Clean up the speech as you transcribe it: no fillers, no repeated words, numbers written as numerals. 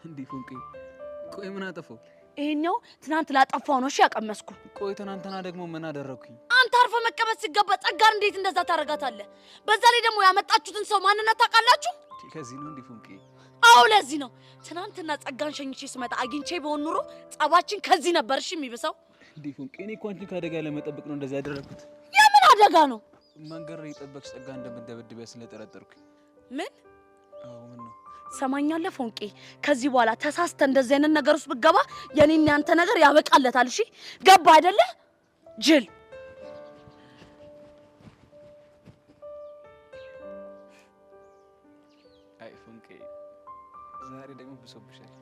እንዴ ፎንቄ ቆይ ምን አጠፋው? ይሄኛው ትናንት ላጠፋው ነው እሺ ያቀመስኩ። ቆይ ትናንትና ደግሞ ምን አደረኩኝ? አንተ አርፈ መቀመጥ ሲገባ ጸጋን እንዴት እንደዛ ታረጋታለህ? በዛ ላይ ደግሞ ያመጣችሁትን ሰው ማንነት ታውቃላችሁ? ከዚህ ነው እንዴ ፎንቄ? አዎ ለዚህ ነው። ትናንትና ጸጋን ሸኝቼ ስመጣ አግኝቼ በሆን ኑሮ ጸባችን ከዚህ ነበር እሺ የሚብሰው። እንዴ ፎንቄ እኔ እኮ አንቺን ከአደጋ ለመጠበቅ ነው እንደዛ ያደረኩት። የምን አደጋ ነው? መንገድ ላይ የጠበቅሽ ጸጋ እንደምትደበድቢያ ስለጠረጠርኩኝ። ምን? አዎ ምን ነው? ሰማኛለህ ፎንቄ፣ ከዚህ በኋላ ተሳስተ እንደዚህ አይነት ነገር ውስጥ ብትገባ የኔና ያንተ ነገር ያበቃለታል። እሺ ገባ አይደለ? ጅል አይ ፎንቄ ዛሬ ደግሞ ብሶብሻል።